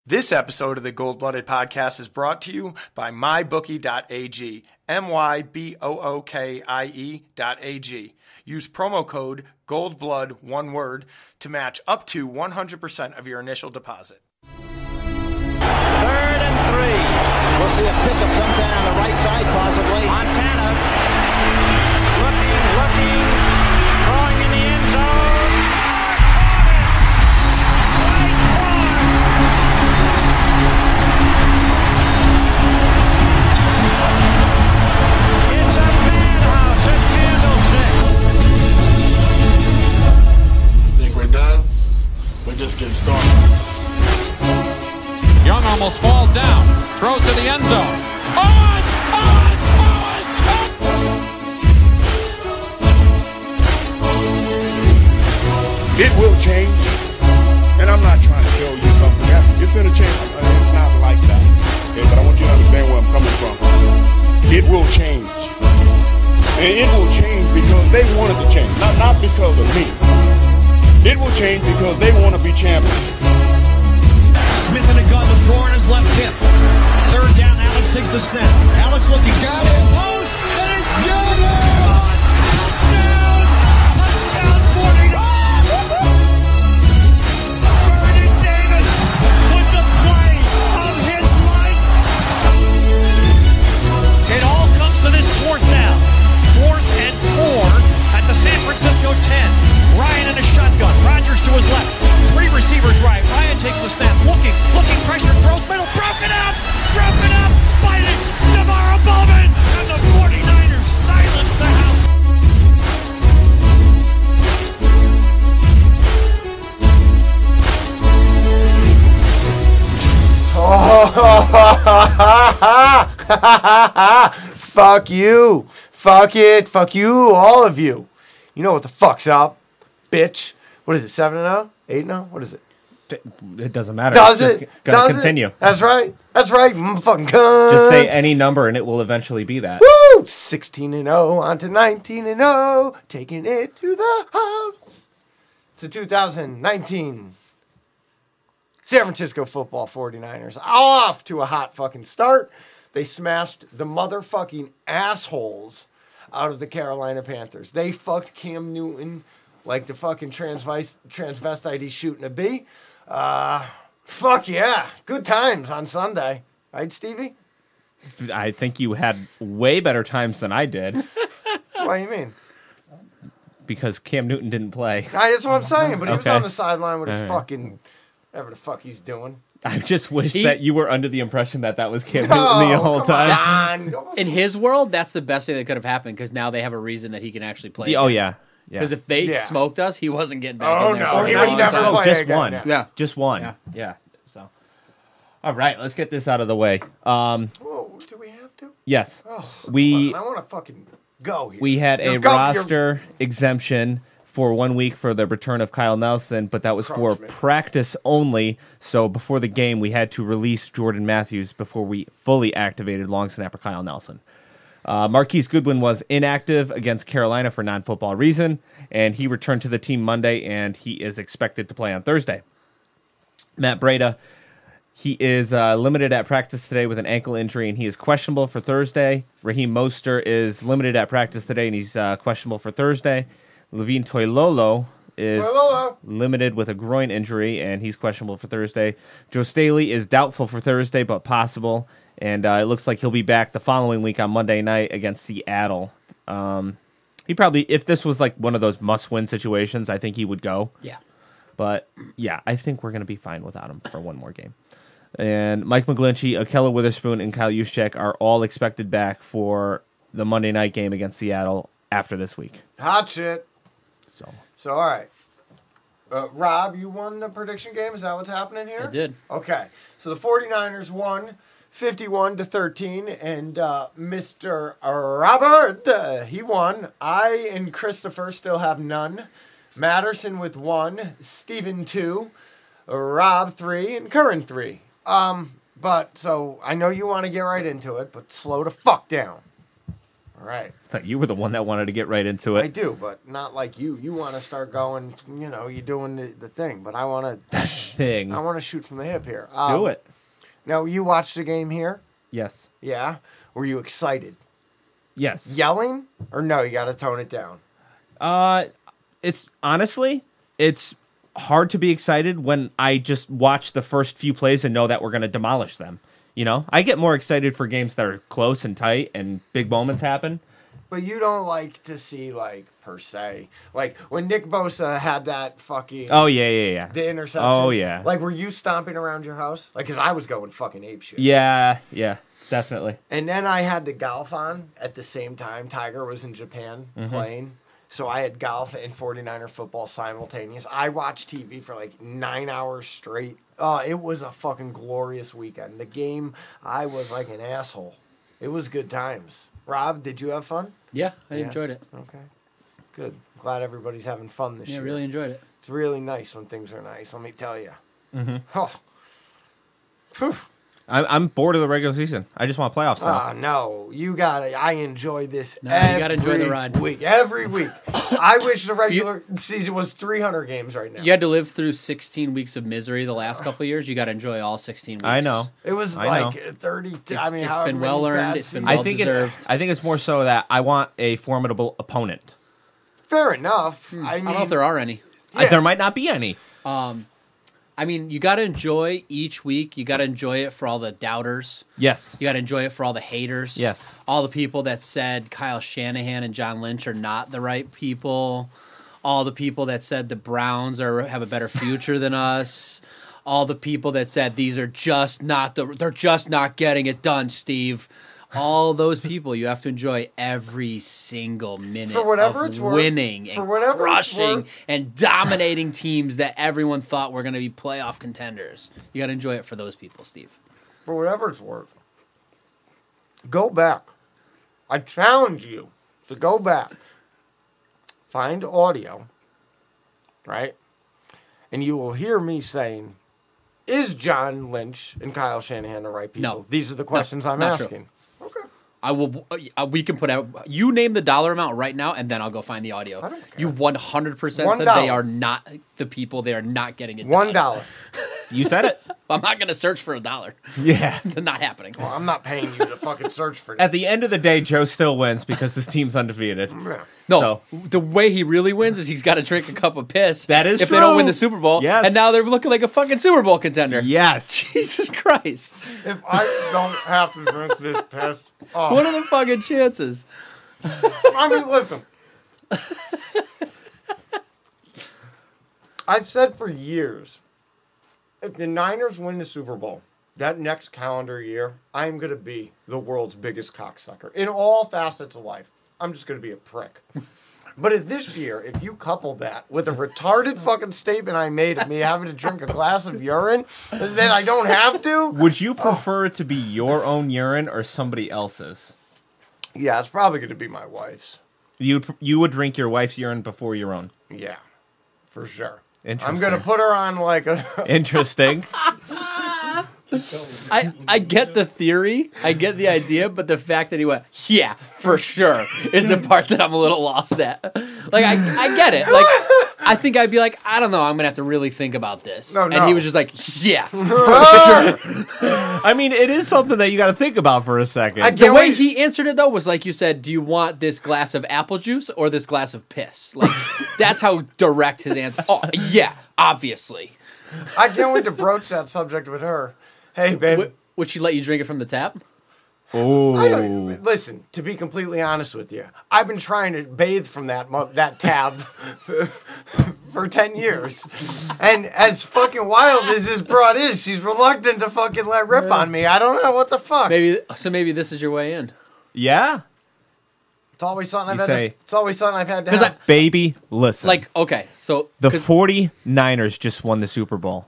This episode of the Gold Blooded Podcast is brought to you by mybookie.ag, mybookie.ag. Use promo code GOLDBLOOD, one word, to match up to 100% of your initial deposit. 3rd and 3. We'll see a pickup sometime on the right side, possibly. Montana looking, throwing in the end zone. We're just getting started. Young almost falls down, throws to the end zone. It will change, and I'm not trying to tell you something. It's going to change. It's not like that. Okay, but I want you to understand where I'm coming from. It will change, and it will change because they wanted to change, not because of me. It will change because they want to be champions. Smith in the gun, the throw on his left hip. 3rd down, Alex takes the snap. Alex looking, got it, post, and it's good! Touchdown, 49! Vernon Davis with the play of his life. It all comes to this 4th down. 4th and 4 at the San Francisco 10. Ryan in a shotgun. Rodgers to his left. 3 receivers right. Ryan takes the snap. Looking, pressure, throws middle. Broken up by Navarro Bowman. And the 49ers silence the house. Fuck you. Fuck it. Fuck you, all of you. You know what the fuck's up, bitch. What is it, 7-0? 8-0? What is it? It doesn't matter. Does it's it? Gonna Does continue. It? That's right. Fucking cunt. Just say any number and it will eventually be that. Woo! 16-0 on to 19-0. Taking it to the house. To 2019. San Francisco football 49ers. Off to a hot fucking start. They smashed the motherfucking assholes out of the Carolina Panthers. They fucked Cam Newton like the fucking transvestite he's shooting a bee. Fuck yeah. Good times on Sunday. Right, Stevie? I think you had way better times than I did. What do you mean? Because Cam Newton didn't play. That's what I'm saying, but he was Okay. on the sideline with his All right. fucking whatever the fuck he's doing. I just wish that you were under the impression that was Cam No, Newton the whole come time. on. In his world, that's the best thing that could have happened because now they have a reason that he can actually play. Oh, yeah. Because if they Yeah. smoked us, he wasn't getting back Oh, in there. no. He for a would long never time. play just again, one. yeah. Just one. Yeah. So, all right, let's get this out of the way. Whoa, do we have to? Yes. Oh, we I want to fucking go here. we had a You're go- roster exemption for 1 week for the return of Kyle Nelson, but that was for Crunchman. practice only. So before the game, we had to release Jordan Matthews before we fully activated long snapper Kyle Nelson. Marquise Goodwin was inactive against Carolina for non-football reason, and he returned to the team Monday, and he is expected to play on Thursday. Matt Breida, he is limited at practice today with an ankle injury, and he is questionable for Thursday. Raheem Mostert is limited at practice today, and he's questionable for Thursday. Levine Toilolo is limited with a groin injury, and he's questionable for Thursday. Joe Staley is doubtful for Thursday, but possible. And it looks like he'll be back the following week on Monday night against Seattle. He probably, if this was like one of those must-win situations, I think he would go. Yeah. But, yeah, I think we're going to be fine without him for one more game. And Mike McGlinchey, Akella Witherspoon, and Kyle Juszczyk are all expected back for the Monday night game against Seattle after this week. Hot shit. So all right. Rob, you won the prediction game? Is that what's happening here? I did. Okay. So the 49ers won 51-13, and Mr. Robert, he won. I and Christopher still have none. Matterson with 1, Steven 2, Rob 3, and Curran 3. But, so, I know you want to get right into it, but slow the fuck down. All right. I thought you were the one that wanted to get right into it. I do, but not like you. You want to start going, you're doing the thing, but I want to Thing. I want to shoot from the hip here. Do it. Now, you watched the game here? Yes. Yeah. Were you excited? Yes. Yelling? Or no, you got to tone it down? It's honestly, it's hard to be excited when I just watch the first few plays and know that we're going to demolish them. I get more excited for games that are close and tight and big moments happen. But you don't like to see, per se. Like, when Nick Bosa had that fucking... Oh, yeah. The interception. Oh, yeah. Were you stomping around your house? Because I was going fucking apeshit. Yeah, definitely. And then I had the golf on at the same time. Tiger was in Japan playing. So I had golf and 49er football simultaneous. I watched TV for 9 hours straight. It was a fucking glorious weekend. The game, I was like an asshole. It was good times. Rob, did you have fun? Yeah, I enjoyed it. Okay. Good. Glad everybody's having fun this year. Yeah, really enjoyed it. It's really nice when things are nice, let me tell you. Oh. I'm bored of the regular season. I just want playoffs now. No. You got to. I enjoy this No, you gotta enjoy the ride. Every week. I wish the regular season was 300 games right now. You had to live through 16 weeks of misery the last couple of years. You got to enjoy all 16 weeks. I know. It was 32. It's been well earned. It's been I well think deserved. I think it's more so that I want a formidable opponent. Fair enough. I don't know if there are any. There might not be any. You got to enjoy each week. You got to enjoy it for all the doubters. Yes. You got to enjoy it for all the haters. Yes. All the people that said Kyle Shanahan and John Lynch are not the right people. All the people that said the Browns have a better future than us. All the people that said they're just not getting it done, Steve. All those people, you have to enjoy every single minute For whatever of it's worth. winning For and whatever it's crushing worth. and dominating teams that everyone thought were going to be playoff contenders. You got to enjoy it for those people, Steve. For whatever it's worth. Go back. I challenge you to go back. Find audio. Right? And you will hear me saying, is John Lynch and Kyle Shanahan the right people? No. These are the questions I'm not asking. True. I will. We can put out. You name the dollar amount right now, and then I'll go find the audio. I don't care. You 100% said $1. they are not the people. They are not getting it. $1. You said it. I'm not going to search for $1. Yeah. Not happening. Well, I'm not paying you to fucking search for this. At the end of the day, Joe still wins because his team's undefeated. No, the way he really wins is he's got to drink a cup of piss. That is if true. they don't win the Super Bowl. Yes. And now they're looking like a fucking Super Bowl contender. Yes. Jesus Christ. If I don't have to drink this piss, What are the fucking chances? I mean, listen. I've said for years, if the Niners win the Super Bowl, that next calendar year, I'm going to be the world's biggest cocksucker. In all facets of life, I'm just going to be a prick. But if this year, if you couple that with a retarded fucking statement I made of me having to drink a glass of urine, then I don't have to. Would you prefer it to be your own urine or somebody else's? Yeah, it's probably going to be my wife's. You would drink your wife's urine before your own. Yeah, for sure. Interesting. I'm going to put her on like a... Interesting. I get the theory, I get the idea, but the fact that he went, yeah, for sure, is the part that I'm a little lost at. Like, I get it. Like, I think I'd be like, I don't know, I'm going to have to really think about this. No. And he was just like, yeah, for sure. I mean, it is something that you got to think about for a second. The way he answered it, though, was like you said, do you want this glass of apple juice or this glass of piss? Like, that's how direct his answer. Oh, yeah, obviously. I can't wait to broach that subject with her. Hey, babe. Would she let you drink it from the tap? Oh. Listen, to be completely honest with you, I've been trying to bathe from that tab for 10 years. And as fucking wild as this broad is, she's reluctant to fucking let rip on me. I don't know what the fuck. Maybe this is your way in. Yeah? It's always something I've had to Because have. Baby, listen. Like, okay, so... The 49ers just won the Super Bowl.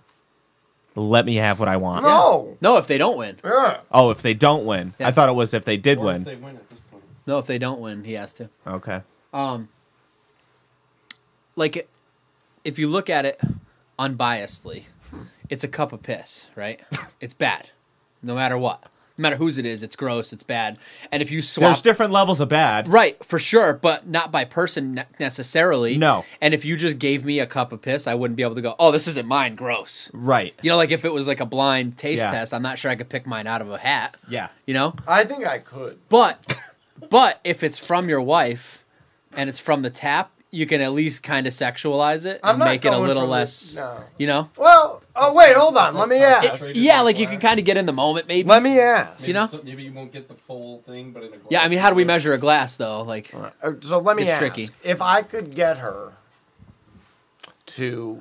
Let me have what I want. No. No, if they don't win. Yeah. Oh, if they don't win. Yeah. I thought it was if they did win. No, if they don't win, he has to. Okay. Like, if you look at it unbiasedly, it's a cup of piss, right? It's bad, no matter what. No matter whose it is, it's gross, it's bad. And if you swap... There's different levels of bad. Right, for sure, but not by person necessarily. No. And if you just gave me a cup of piss, I wouldn't be able to go, oh, this isn't mine, gross. Right. You know, like if it was like a blind taste test, I'm not sure I could pick mine out of a hat. Yeah. You know? I think I could. But if it's from your wife and it's from the tap, you can at least kind of sexualize it and make it a little less, you know? Well, wait, hold on. Let me ask. Yeah, like you can kind of get in the moment, maybe. Let me ask. You know? Maybe you won't get the full thing, but in a glass. Yeah, I mean, how do we measure a glass, though? Like, So let me it's ask. tricky. If I could get her to...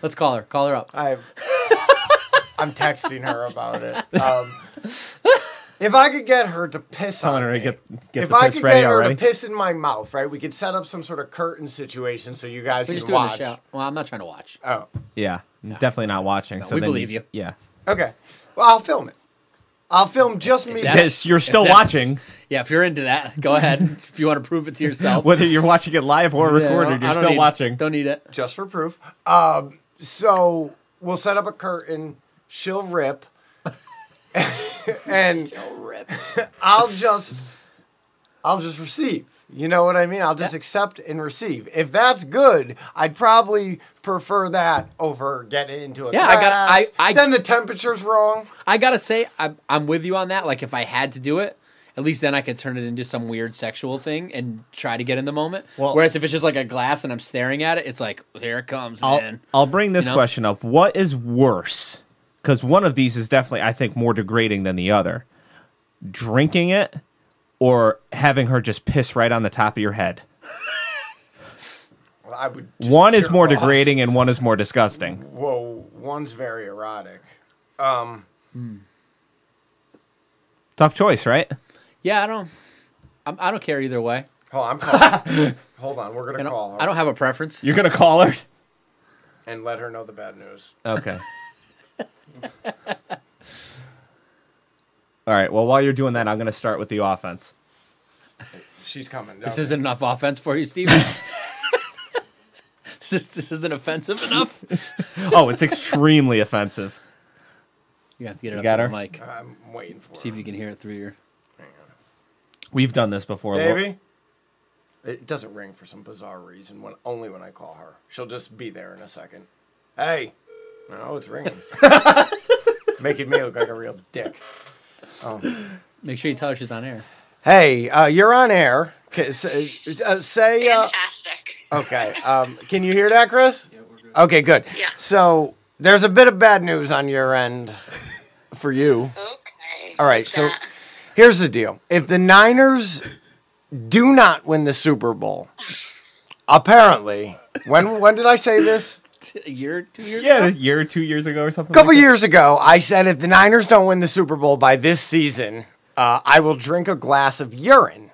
let's call her. Call her up. I'm texting her about it. If I could get her to piss Telling on her to me, get if the I piss could ready get her already. to piss in my mouth, right? We could set up some sort of curtain situation so you guys We're just can doing watch. the show. Well, I'm not trying to watch. Oh, Yeah. Definitely not watching. No, so we then believe you. Yeah. okay. Well, I'll film it. I'll film just me. Yes, you're still if that's- watching. Yeah, if you're into that, go ahead. If you want to prove it to yourself. Whether you're watching it live or Yeah, recorded, I you're don't still need- watching. Don't need it. Just for proof. So we'll set up a curtain. She'll rip. And I'll just receive. You know what I mean? I'll just accept and receive. If that's good, I'd probably prefer that over getting into a glass. Then the temperature's wrong. I gotta say, I'm with you on that. Like, if I had to do it, at least then I could turn it into some weird sexual thing and try to get in the moment. Well- Whereas if it's just like a glass and I'm staring at it, it's like, here it comes, man. I'll bring this You know? question up. What is worse? Because one of these is definitely, I think, more degrading than the other. Drinking it or having her just piss right on the top of your head. Well, I would just One is jerk more off. degrading and one is more disgusting. Whoa, one's very erotic. Tough choice, right? Yeah, I don't care either way. Oh, I'm calling. Hold on, we're gonna call her I don't have a preference. You're going to call her? and let her know the bad news. Okay. All right. Well, while you're doing that, I'm going to start with the offense. She's coming. This Okay. isn't enough offense for you, Steven. This isn't offensive enough. Oh, it's extremely offensive. You have to get it up got to her? the mic. I'm waiting for See if her. you can hear it through your... We've done this before. Baby? It doesn't ring for some bizarre reason. Only when I call her. She'll just be there in a second. Hey. No, it's ringing. Making me look like a real dick. Make sure you tell her she's on air. Hey, you're on air. Say, Fantastic. okay. Can you hear that, Chris? Yeah, we're good. Okay, good. Yeah. So there's a bit of bad news on your end for you. Okay. All right, What's so that? here's the deal. If the Niners do not win the Super Bowl, apparently, when did I say this? A year, 2 years Yeah, a ago? year, 2 years ago or something. A couple like that. years ago, I said if the Niners don't win the Super Bowl by this season, I will drink a glass of urine.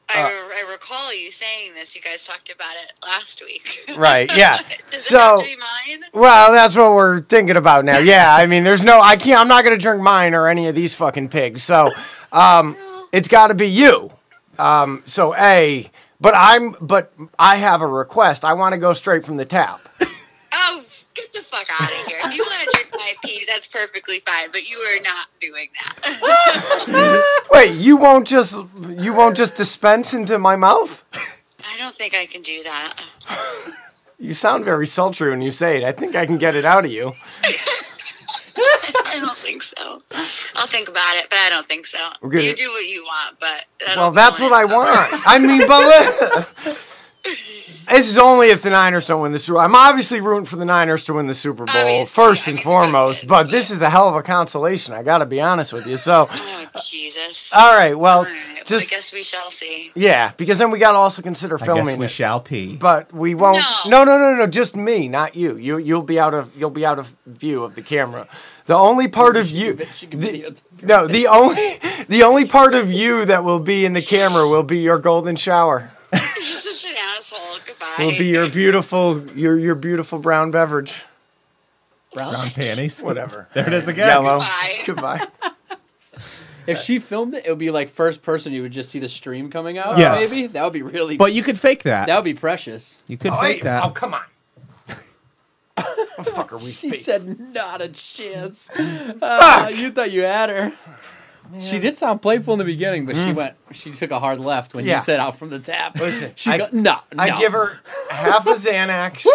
I recall you saying this. You guys talked about it last week. Right, yeah. Does So- it have to be mine? Well, that's what we're thinking about now. Yeah, I mean, I'm not going to drink mine or any of these fucking pigs. So, it's got to be you. But I have a request. I want to go straight from the tap. Oh, get the fuck out of here. If you want to drink my pee, that's perfectly fine, but you are not doing that. Wait, you won't just dispense into my mouth? I don't think I can do that. You sound very sultry when you say it. I think I can get it out of you. I don't think so. I'll think about it, but I don't think so. We're good. You do what you want, but Well, that's what I want. I mean, but this is only if the Niners don't win the Super Bowl. I'm obviously rooting for the Niners to win the Super Bowl Obviously, first I and can foremost, imagine. but this is a hell of a consolation. I got to be honest with you. So, Oh, Jesus. all right, well, All right, well, just I guess we shall see. yeah, because then we got to also consider I guess filming we it. shall pee. But we won't. No. No, just me, not you. You'll be out of view of the camera. The only part of you, the only part of you that will be in the camera will be your golden shower. You're such an asshole. Goodbye. Will be your beautiful brown beverage. Brown panties. Whatever. There it is again. Yellow. Goodbye. Goodbye. If she filmed it, it would be like first person. You would just see the stream coming out. Yes. Maybe that would be really. But you could fake that. that would be precious. You could Oh, fake wait. that. Oh, come on. What the fuck are we She fake? said not a chance. You thought you had her. She did sound playful in the beginning, but she took a hard left when you said out from the tap. Listen, No. I give her half a Xanax,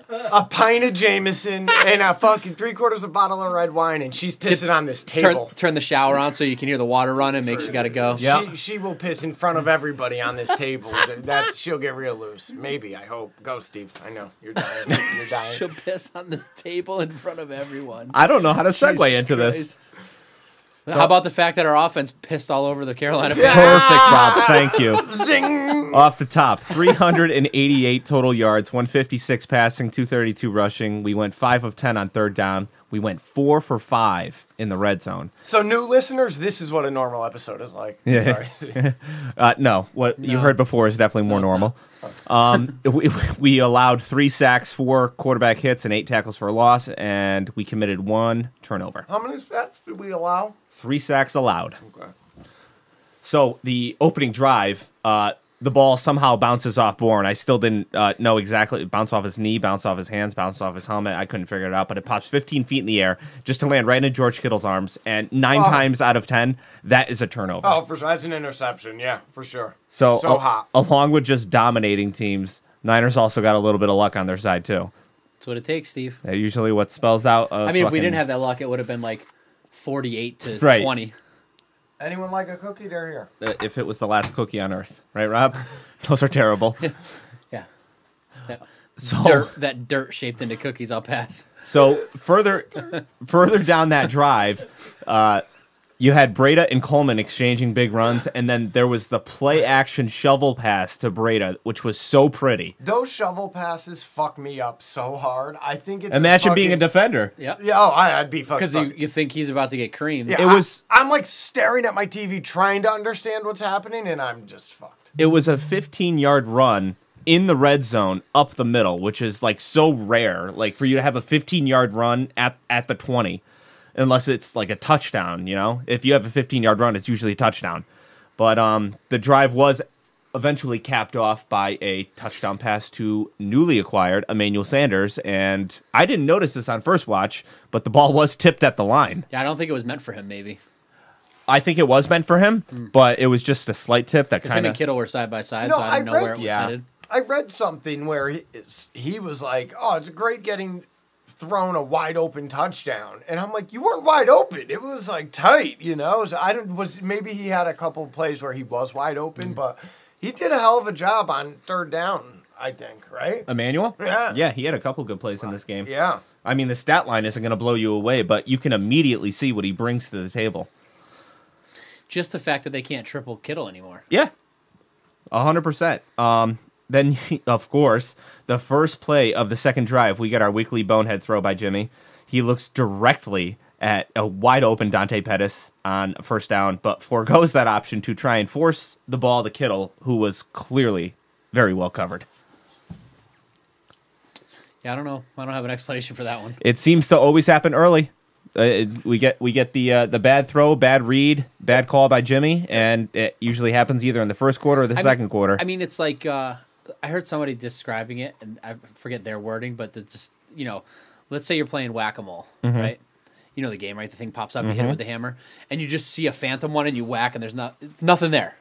a pint of Jameson, and a fucking 3/4 of bottle of red wine, and she's pissing on this table. Turn the shower on so you can hear the water running. Make sure you got to go. She will piss in front of everybody on this table. That she'll get real loose. Maybe, I hope. Go, Steve. I know you're dying. You're dying. She'll piss on this table in front of everyone. I don't know how to segue Jesus into Christ. this. How about the fact that our offense pissed all over the Carolina Panthers? Perfect, Rob. Thank you. Zing! Off the top, 388 total yards, 156 passing, 232 rushing. We went 5 of 10 on third down. We went 4 for 5 in the red zone. So, new listeners, this is what a normal episode is like. Yeah. Sorry. No, what you heard before is definitely more normal. We allowed 3 sacks, 4 quarterback hits, and 8 tackles for a loss, and we committed 1 turnover. How many sacks did we allow? 3 sacks allowed. Okay. So the opening drive, the ball somehow bounces off Bourne. I still didn't know exactly. It bounced off his knee, bounced off his hands, bounced off his helmet. I couldn't figure it out, but it pops 15 feet in the air just to land right into George Kittle's arms. And 9 times out of 10, that is a turnover. Oh, for sure. That's an interception. Yeah, for sure. So hot. Along with just dominating teams, Niners also got a little bit of luck on their side, too. That's what it takes, Steve. Usually what spells out. If we didn't have that luck, it would have been like 48 to 20. Anyone like a cookie? They're here. If it was the last cookie on Earth. Right, Rob? Those are terrible. Yeah. So That dirt shaped into cookies, I'll pass. So further down that drive, you had Breda and Coleman exchanging big runs, and then there was the play-action shovel pass to Breda, which was so pretty. Those shovel passes fuck me up so hard. I think it's Imagine being a defender. Yep. Yeah, I'd be fucking. Because you think he's about to get creamed. Yeah, I'm like staring at my TV trying to understand what's happening, and I'm just fucked. It was a 15-yard run in the red zone up the middle, which is like so rare. Like for you to have a 15-yard run at the 20. Unless it's like a touchdown, you know? If you have a 15-yard run, it's usually a touchdown. But the drive was eventually capped off by a touchdown pass to newly acquired Emmanuel Sanders. And I didn't notice this on first watch, but the ball was tipped at the line. Yeah, I don't think it was meant for him, maybe. I think it was meant for him, but it was just a slight tip that kind of... him and Kittle were side by side, so I didn't know where it was headed. I read something where he was like, oh, it's great getting... thrown a wide open touchdown, and I'm like, you weren't wide open. It was like tight, you know. So maybe he had a couple of plays where he was wide open, but he did a hell of a job on third down. I think, right? Emmanuel? Yeah, he had a couple good plays in this game. Yeah, I mean the stat line isn't going to blow you away, but you can immediately see what he brings to the table. Just the fact that they can't triple Kittle anymore. Yeah, 100%. Then, of course, the first play of the second drive, we get our weekly bonehead throw by Jimmy. He looks directly at a wide-open Dante Pettis on first down, but forgoes that option to try and force the ball to Kittle, who was clearly very well covered. Yeah, I don't know. I don't have an explanation for that one. It seems to always happen early. We get the bad throw, bad read, bad call by Jimmy, and it usually happens either in the first quarter or the second quarter. I mean, it's like... I heard somebody describing it, and I forget their wording, but just, you know, let's say you're playing whack-a-mole, right? You know the game, right? The thing pops up, you hit it with the hammer, and you just see a phantom one, and you whack, and there's nothing there.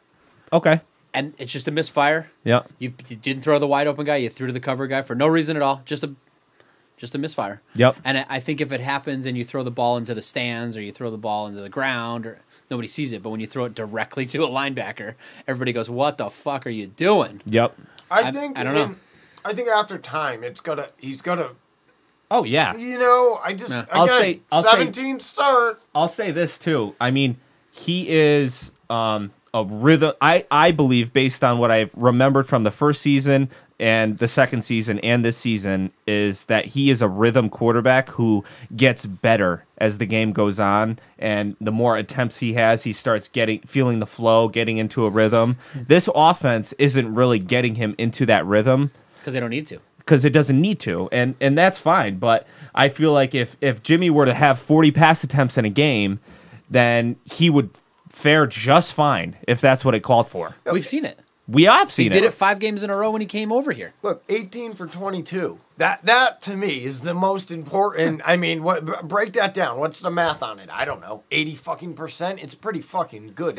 Okay. And it's just a misfire. Yeah. You didn't throw the wide-open guy. You threw to the cover guy for no reason at all. Just a misfire. Yep. And I think if it happens and you throw the ball into the stands or you throw the ball into the ground, or nobody sees it, but when you throw it directly to a linebacker, everybody goes, what the fuck are you doing? Yep. I don't know. I think after time, he's gonna. Oh yeah. You know, I'll say 17 start. I'll say this too. I mean, he is a rhythm. I believe, based on what I've remembered from the first season and the second season and this season, is that he is a rhythm quarterback who gets better as the game goes on, and the more attempts he has, he starts feeling the flow, getting into a rhythm. This offense isn't really getting him into that rhythm because they don't need to. Because it doesn't need to, and that's fine. But I feel like if Jimmy were to have 40 pass attempts in a game, then he would fare just fine if that's what it called for. We've seen it. We have He seen did it 5 games in a row when he came over here. Look, 18 for 22. That to me is the most important. I mean, break that down. What's the math on it? I don't know. 80% It's pretty fucking good.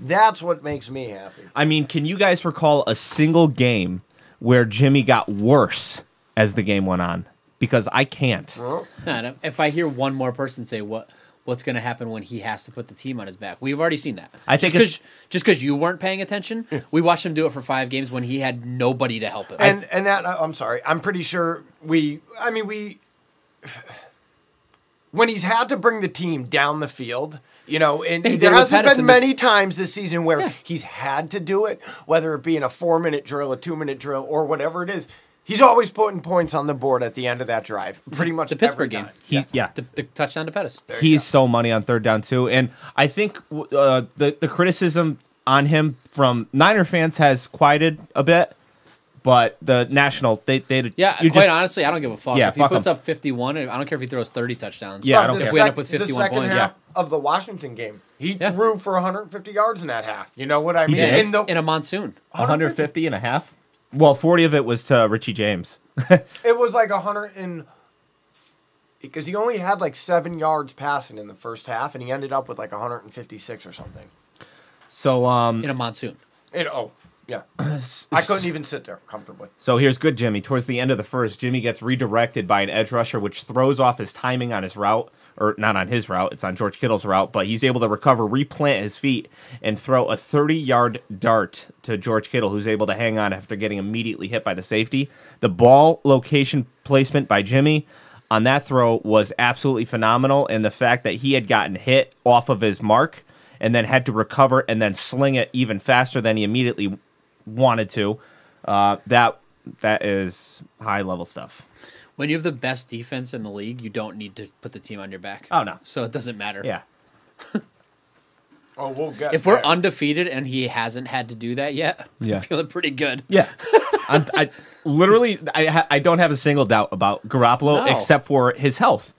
That's what makes me happy. I mean, can you guys recall a single game where Jimmy got worse as the game went on? Because I can't. Well, No, if I hear one more person say what's going to happen when he has to put the team on his back, we've already seen that. I think just because you weren't paying attention, we watched him do it for 5 games when he had nobody to help him. and that I'm sorry. I'm pretty sure we when he's had to bring the team down the field, and Hey, there was hasn't Pettis been in many times this season where Yeah. he's had to do it, whether it be in a 4-minute drill, a 2-minute drill, or whatever it is. He's always putting points on the board at the end of that drive. Pretty much the Pittsburgh every game. time. The touchdown to Pettis. He's so money on third down too, and I think the criticism on him from Niner fans has quieted a bit, but the national Quite honestly, I don't give a fuck. Yeah, if he fuck puts him. up 51, I don't care if he throws 30 touchdowns. Yeah, I don't The care. If we end up with the 51 second points, half of the Washington game, he Yeah. threw for 150 yards in that half. You know what I mean? did. In in a monsoon. 150 and a half. Well, 40 of it was to Richie James. It was like 100 and because he only had like 7 yards passing in the first half, and he ended up with like 156 or something. So In a monsoon. Yeah, I couldn't even sit there comfortably. So here's good Jimmy. Towards the end of the first, Jimmy gets redirected by an edge rusher, which throws off his timing on his route. Or not on his route, it's on George Kittle's route, but he's able to recover, replant his feet, and throw a 30-yard dart to George Kittle, who's able to hang on after getting immediately hit by the safety. The ball location placement by Jimmy on that throw was absolutely phenomenal, and the fact that he had gotten hit off of his mark and then had to recover and then sling it even faster than he immediately wanted to, that is high-level stuff. When you have the best defense in the league, you don't need to put the team on your back. Oh, no. So it doesn't matter. Yeah. We'll get If we're there. undefeated and he hasn't had to do that yet, Yeah. I'm feeling pretty good. Yeah, I literally I don't have a single doubt about Garoppolo No. except for his health.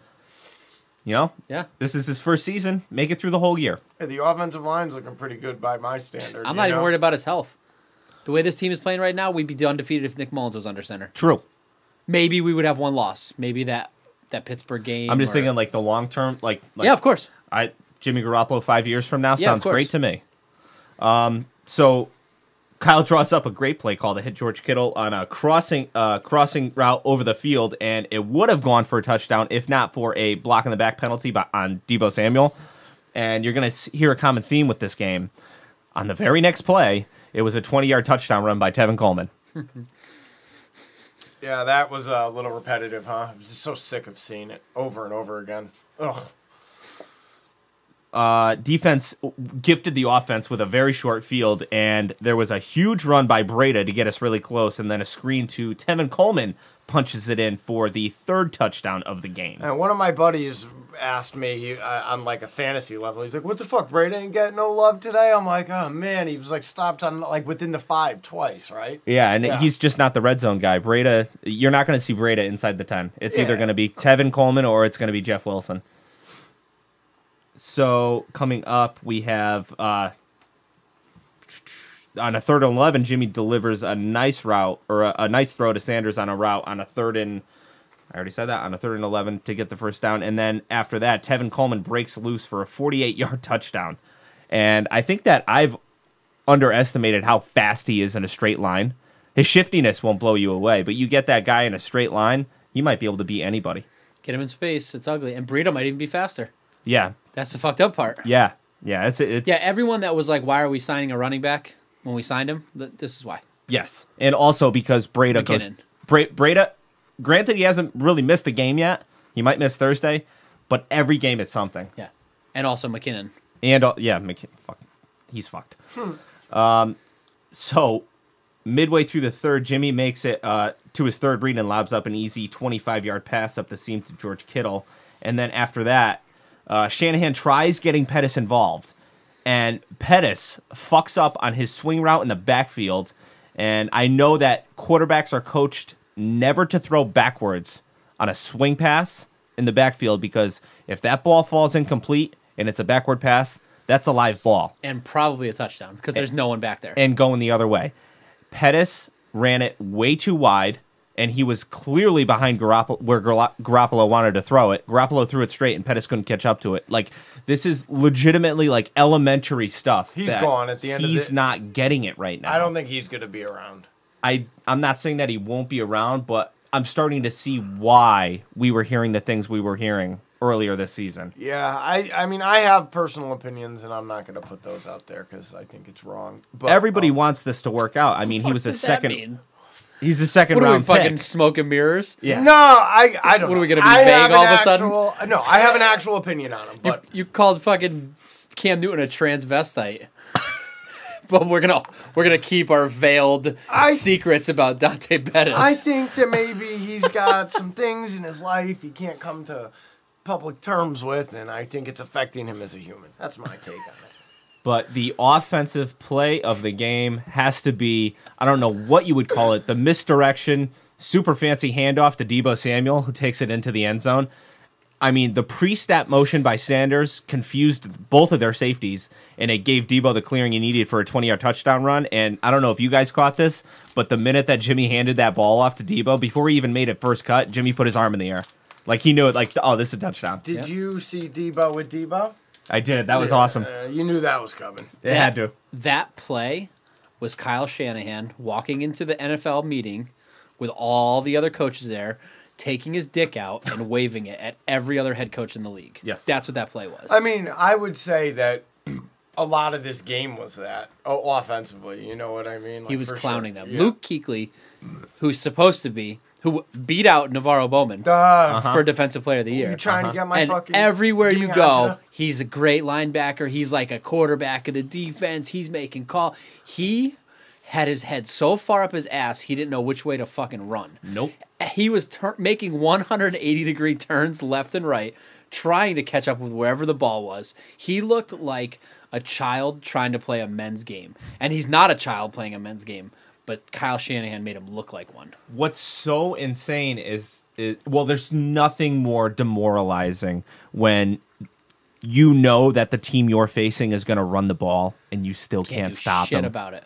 Yeah. This is his first season. Make it through the whole year. Hey, the offensive line's looking pretty good by my standard. I'm not even worried about his health. The way this team is playing right now, we'd be undefeated if Nick Mullins was under center. True. Maybe we would have one loss. Maybe that Pittsburgh game. I'm just or- thinking like the long term, like Yeah, of course. Jimmy Garoppolo 5 years from now Yeah, of sounds course. great to me. So Kyle draws up a great play call to hit George Kittle on a crossing route over the field, and it would have gone for a touchdown if not for a block in the back penalty on Deebo Samuel. And you're going to hear a common theme with this game. On the very next play, it was a 20-yard touchdown run by Tevin Coleman. Yeah, that was a little repetitive, huh? I was just so sick of seeing it over and over again. Ugh. Defense gifted the offense with a very short field, and there was a huge run by Breda to get us really close, and then a screen to Tevin Coleman punches it in for the third touchdown of the game. And one of my buddies asked me on like a fantasy level, he's like, what the fuck, Brady ain't getting no love today? I'm like, oh man, he was like stopped on like within the 5 twice, right? Yeah, and he's just not the red zone guy. Breda, you're not going to see Breda inside the 10. It's either going to be Tevin Coleman or it's going to be Jeff Wilson. So coming up, we have on a 3rd and 11, Jimmy delivers a nice route or a nice throw to Sanders on a route on a 3rd and I already said that on a 3rd and 11 to get the first down, and then after that, Tevin Coleman breaks loose for a 48-yard touchdown. And I think that I've underestimated how fast he is in a straight line. His shiftiness won't blow you away, but you get that guy in a straight line, he might be able to beat anybody. Get him in space. It's ugly. And Burrito might even be faster. Yeah. That's the fucked up part. Yeah. It's Yeah, everyone that was like, why are we signing a running back when we signed him? This is why. Yes. And also because Breda McKinnon. Breda, granted, he hasn't really missed the game yet. He might miss Thursday, but every game it's something. Yeah. And also McKinnon. And, fuck, he's fucked. So, midway through the third, Jimmy makes it to his third read and lobs up an easy 25-yard pass up the seam to George Kittle. And then after that, Shanahan tries getting Pettis involved. And Pettis fucks up on his swing route in the backfield. And I know that quarterbacks are coached never to throw backwards on a swing pass in the backfield, because if that ball falls incomplete and it's a backward pass, That's a live ball. And probably a touchdown because there's no one back there. And going the other way. Pettis ran it way too wide, and he was clearly behind Garoppolo, where Garoppolo wanted to throw it. Garoppolo threw it straight, and Pettis couldn't catch up to it. Like, this is legitimately, like, elementary stuff. He's gone at the end of the... He's not getting it right now. I don't think he's going to be around. I'm not saying that he won't be around, but I'm starting to see why we were hearing the things we were hearing earlier this season. Yeah, I mean, I have personal opinions, and I'm not going to put those out there because I think it's wrong. But everybody wants this to work out. I mean, he was a second. Mean? He's a second what round are we, pick. Fucking smoke and mirrors? Yeah. No, I don't. What know. are we going to be vague all of a sudden? No, I have an actual opinion on him. But you called fucking Cam Newton a transvestite. But we're gonna keep our veiled secrets about Dante Pettis. I think that maybe he's got some things in his life he can't come to public terms with, and I think it's affecting him as a human. That's my take on it. But the offensive play of the game has to be, I don't know what you would call it, the misdirection, super fancy handoff to Deebo Samuel, who takes it into the end zone. I mean, the pre-snap motion by Sanders confused both of their safeties, and it gave Deebo the clearing he needed for a 20-yard touchdown run. And I don't know if you guys caught this, but the minute that Jimmy handed that ball off to Deebo, before he even made it first cut, Jimmy put his arm in the air. Like, he knew it, like, oh, this is a touchdown. Did you see Deebo with Deebo? I did. That was awesome. You knew that was coming. It had to. That play was Kyle Shanahan walking into the NFL meeting with all the other coaches there, taking his dick out and waving it at every other head coach in the league. Yes. That's what that play was. I mean, I would say that a lot of this game was that offensively. You know what I mean? Like, he was clowning them. Yeah. Luke Kuechly, who beat out Navarro Bowman for Defensive Player of the Year. You trying to get my and fucking... everywhere give you me go, Ashita? he's a great linebacker. He's like a quarterback of the defense. He's making call. He had his head so far up his ass, he didn't know which way to fucking run. Nope. He was making 180-degree turns left and right, trying to catch up with wherever the ball was. He looked like a child trying to play a men's game. And he's not a child playing a men's game, but Kyle Shanahan made him look like one. What's so insane is well, there's nothing more demoralizing when you know that the team you're facing is going to run the ball and you still can't stop them. About it.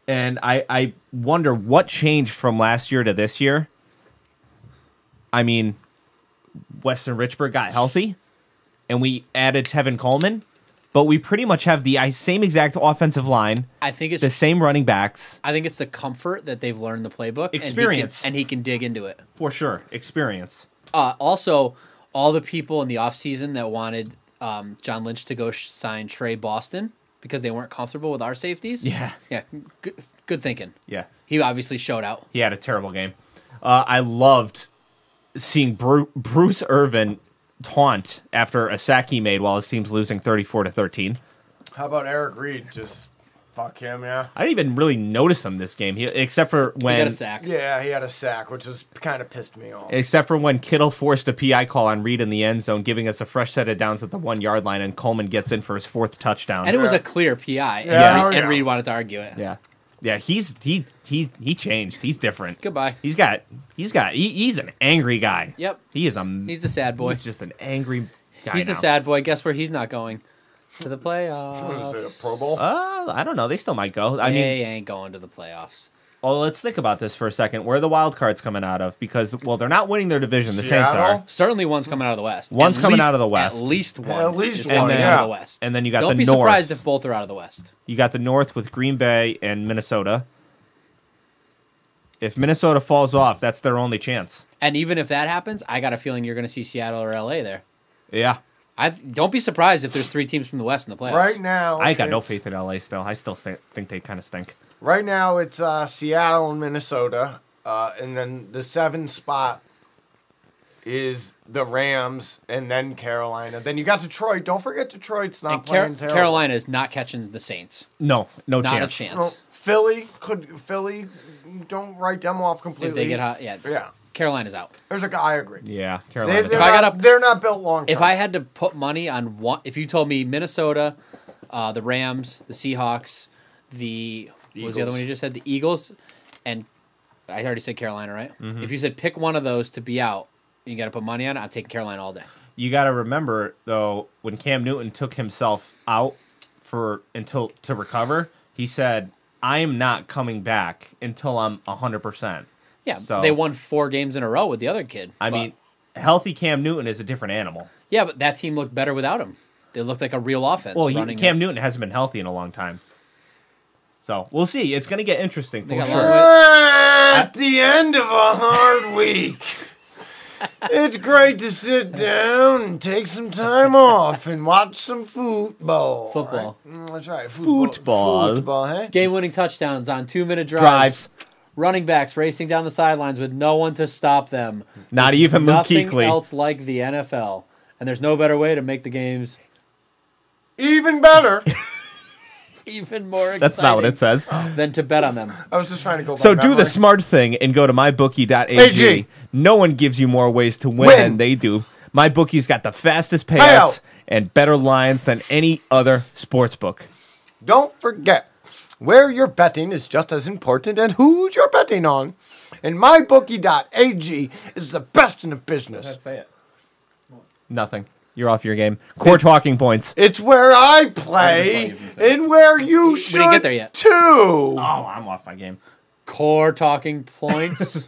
And I wonder what changed from last year to this year. I mean, Weston Richburg got healthy, and we added Tevin Coleman, but we pretty much have the same exact offensive line. I think it's the same running backs. I think it's the comfort that they've learned the playbook. Experience. And he can dig into it. For sure. Experience. Also, all the people in the offseason that wanted John Lynch to go sign Trey Boston because they weren't comfortable with our safeties. Yeah. Yeah, good thinking. Yeah. He obviously showed out. He had a terrible game. I loved seeing Bruce Irvin taunt after a sack he made while his team's losing 34-13. How about Eric Reed? Just fuck him, yeah. I didn't even really notice him this game, except for when he got a sack. Yeah, he had a sack, which was kind of pissed me off. Except for when Kittle forced a PI call on Reed in the end zone, giving us a fresh set of downs at the 1 yard line, and Coleman gets in for his 4th touchdown. And it was a clear PI. And Reed wanted to argue it. Yeah. Yeah, he changed. He's different. Goodbye. He's an angry guy. Yep. He's a sad boy. He's just an angry guy. He's a sad boy. Guess where he's not going? To the playoffs. What is it, a Pro Bowl? I don't know. They still might go. I mean, mean, they ain't going to the playoffs. Well, let's think about this for a second. Where are the wild cards coming out of? Because, well, they're not winning their division. The Saints are. Certainly one's coming out of the West. One's coming out of the West. At least one. At least is one, coming out of the West. And then you got Don't the North. be surprised if both are out of the West. You got the North with Green Bay and Minnesota. If Minnesota falls off, that's their only chance. And even if that happens, I got a feeling you're going to see Seattle or LA there. Yeah. Don't be surprised if there's 3 teams from the West in the playoffs. Right now, I got no faith in LA still. I still think they kind of stink. Right now, it's Seattle and Minnesota. And then the 7th spot is the Rams and then Carolina. Then you got Detroit. Don't forget Detroit's not playing terrible. Carolina is not catching the Saints. No not chance. Not a chance. No, Philly, don't write them off completely. If they get hot, yeah. Carolina's out. There's a guy, I agree. Yeah, Carolina. They're not built long term. If I had to put money on one, if you told me Minnesota, the Rams, the Seahawks, what was the other one you just said? The Eagles, and I already said Carolina, right? Mm-hmm. If you said pick one of those to be out, you got to put money on it, I'm taking Carolina all day. You got to remember, though, when Cam Newton took himself out to recover, he said, I am not coming back until I'm 100%. Yeah, so, they won 4 games in a row with the other kid. I mean, healthy Cam Newton is a different animal. Yeah, but that team looked better without him. They looked like a real offense. Well, Cam Newton hasn't been healthy in a long time. So, we'll see. It's going to get interesting for sure. At the end of a hard week, it's great to sit down and take some time off and watch some football. Football. Right? That's right. Football, hey? Game-winning touchdowns on 2-minute drives. Running backs racing down the sidelines with no one to stop them. Not even Luke Nothing Kuechly. else like the NFL. And there's no better way to make the games even better. Even more exciting. That's not what it says. Than to bet on them. I was just trying to go by So do the memory. smart thing and go to mybookie.ag. AG. No one gives you more ways to win than they do. MyBookie's got the fastest payouts Payout. and better lines than any other sports book. Don't forget, where you're betting is just as important as who you're betting on. And mybookie.ag is the best in the business. Say it. Nothing. You're off your game. Core talking points. It's where I play and where you should didn't get there yet. too. Oh, I'm off my game. Core talking points.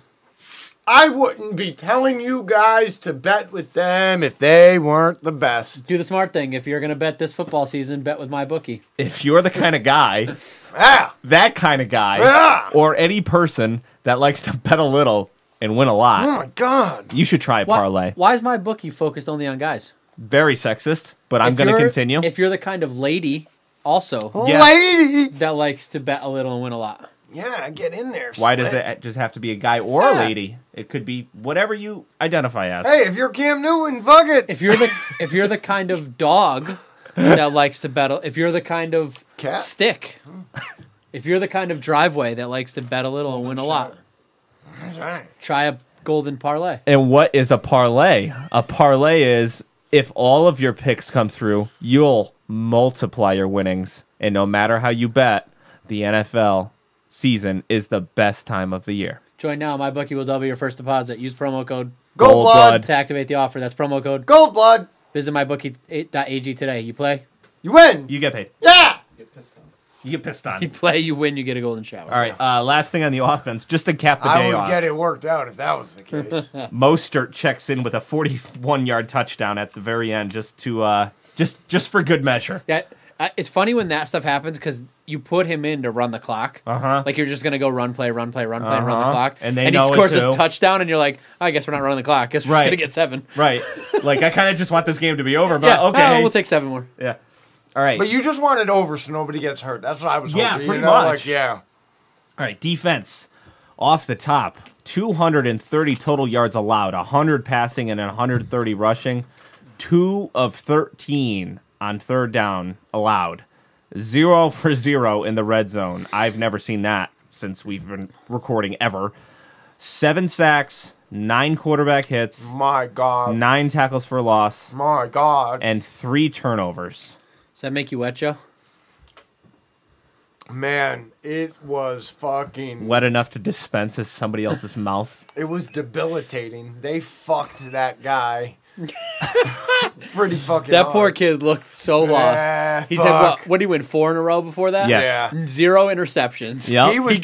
I wouldn't be telling you guys to bet with them if they weren't the best. Do the smart thing. If you're going to bet this football season, bet with MyBookie. If you're the kind of guy, Ah, that kind of guy, Ah. or any person that likes to bet a little and win a oh lot, my God. you should try a parlay. Why is MyBookie focused only on guys? Very sexist, but I'm If going to you're- continue. If you're the kind of lady, also, Yeah. Lady. that likes to bet a little and win a lot. Yeah, get in there. Why does Slit. it just have to be a guy or a lady? It could be whatever you identify as. Hey, if you're Cam Newton, fuck it. If you're the kind of dog that likes to bet, if you're the kind of Cat? stick, if you're the kind of driveway that likes to bet a little and win a lot, That's right. try a golden parlay. And what is a parlay? A parlay is if all of your picks come through, you'll multiply your winnings. And no matter how you bet, the NFL season is the best time of the year. Join now. MyBookie will double your first deposit. Use promo code Gold blood. to activate the offer. That's promo code. Gold blood. Visit mybookie.ag today. You play, You win. You get paid. Yeah. You get pissed on. you play, you win, you get a golden shower. All right, last thing on the offense, just to cap the I day would off. get it worked out if that was the case. Mostert checks in with a 41-yard touchdown at the very end, just to just for good measure. Yeah, it's funny when that stuff happens because you put him in to run the clock. Like you're just gonna go run, play, and run the clock. And he know it scores a too. touchdown, and you're like, I guess we're not running the clock. Guess we're just gonna get 7. Right. Like I kind of just want this game to be over, but Yeah, okay. we'll take 7 more. Yeah. All right. But you just want it over so nobody gets hurt. That's what I was hoping. Yeah, you pretty know? much. Like, yeah. All right, defense. Off the top, 230 total yards allowed, 100 passing and 130 rushing. 2 of 13 on third down allowed. 0 for 0 in the red zone. I've never seen that since we've been recording ever. 7 sacks, 9 quarterback hits, My God. 9 tackles for loss, My God. and 3 turnovers. Does that make you wet, Joe? Man, it was fucking... Wet enough to dispense as somebody else's mouth. It was debilitating. They fucked that guy. Pretty fucking That hard. poor kid looked so lost. He's had what did he win 4 in a row before that? Yes. Yeah. 0 interceptions. Yep. He was...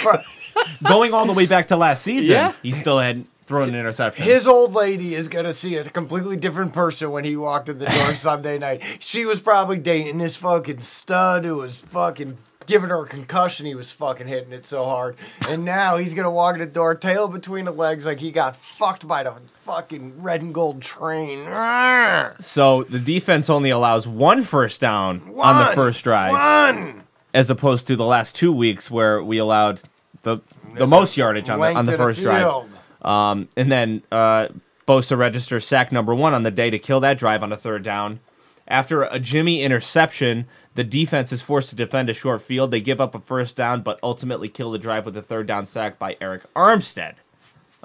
Going all the way back to last season, Yeah. he still had thrown an interception. His old lady is going to see a completely different person when he walked in the door Sunday night. She was probably dating this fucking stud who was fucking giving her a concussion. He was fucking hitting it so hard. And now he's going to walk in the door, tail between the legs, like he got fucked by the fucking red and gold train. So the defense only allows 1 first down on the first drive, as opposed to the last 2 weeks where we allowed the most yardage on the first drive. And then Bosa registers sack number 1 on the day to kill that drive on a third down. After a Jimmy interception, the defense is forced to defend a short field. They give up a first down, but ultimately kill the drive with a third down sack by Eric Armstead.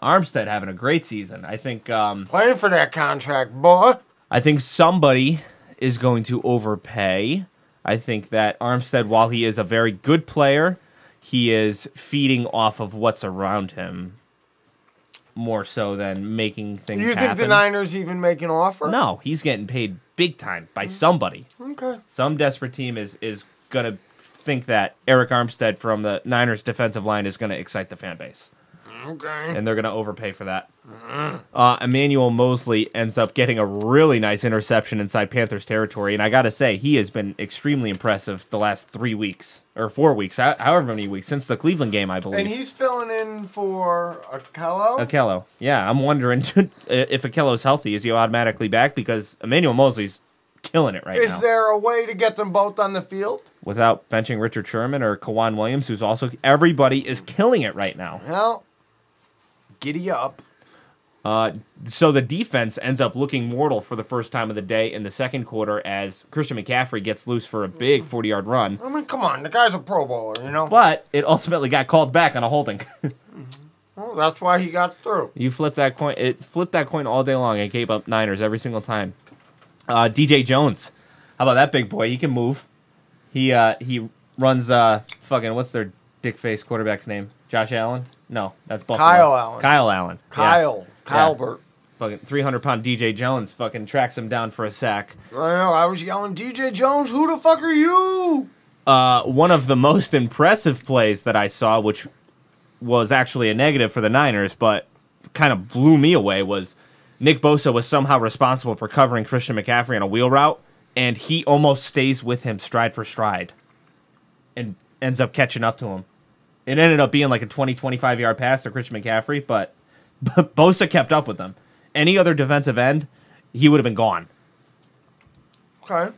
Armstead having a great season. I think Playing for that contract, boy. I think somebody is going to overpay. I think that Armstead, while he is a very good player, he is feeding off of what's around him. more so than making things You think happen. the Niners even make an offer? No, he's getting paid big time by somebody. Okay. Some desperate team is going to think that Eric Armstead from the Niners defensive line is going to excite the fan base. Okay. And they're going to overpay for that. Emmanuel Mosley ends up getting a really nice interception inside Panthers territory. And I got to say, he has been extremely impressive the last 3 weeks or 4 weeks, however many weeks, since the Cleveland game, I believe. And he's filling in for Akello? Akello. Yeah, I'm wondering if Akello's healthy, is he automatically back? Because Emmanuel Mosley's killing it right now. Is there a way to get them both on the field? Without benching Richard Sherman or Kawan Williams, who's also... Everybody is killing it right now. Well, giddy up. So the defense ends up looking mortal for the first time of the day in the second quarter as Christian McCaffrey gets loose for a big 40-yard run. I mean, come on. The guy's a Pro Bowler, you know? But it ultimately got called back on a holding. Well, that's why he got through. You flip that coin. It flipped that coin all day long and gave up Niners every single time. DJ Jones. How about that big boy? He can move. He runs fucking, what's their dick face quarterback's name? Josh Allen? No, that's Buffalo. Kyle Allen. Kyle Allen. Kyle. Yeah. Kylebert. Fucking 300-pound DJ Jones fucking tracks him down for a sack. I know. I was yelling, DJ Jones, who the fuck are you? One of the most impressive plays that I saw, which was actually a negative for the Niners, but kind of blew me away, was Nick Bosa was somehow responsible for covering Christian McCaffrey on a wheel route, and he almost stays with him stride for stride and ends up catching up to him. It ended up being like a 20, 25-yard pass to Christian McCaffrey, but Bosa kept up with them. Any other defensive end, he would have been gone. Okay.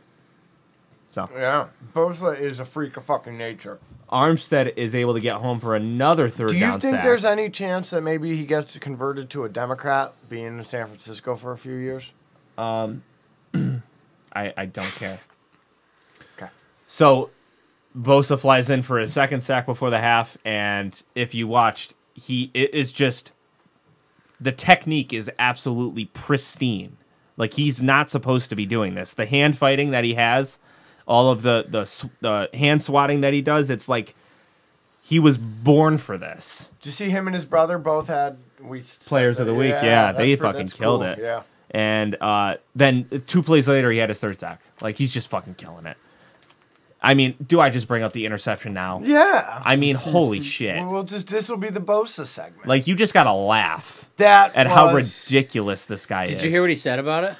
So Yeah. Bosa is a freak of fucking nature. Armstead is able to get home for another third down sack. Do you think there's any chance that maybe he gets converted to a Democrat, being in San Francisco for a few years? I don't care. Okay. So Bosa flies in for his second sack before the half, and if you watched, it is just the technique is absolutely pristine. Like, he's not supposed to be doing this. The hand fighting that he has, all of the hand swatting that he does, it's like he was born for this. Did you see him and his brother both had Players of the week? Yeah, they that's fucking killed cool. it. Yeah. And then 2 plays later, he had his third sack. Like, he's just fucking killing it. I mean, do I just bring up the interception now? Yeah. I mean, holy shit. This will be the Bosa segment. Like, you just gotta laugh at how ridiculous this guy is. Did you hear what he said about it?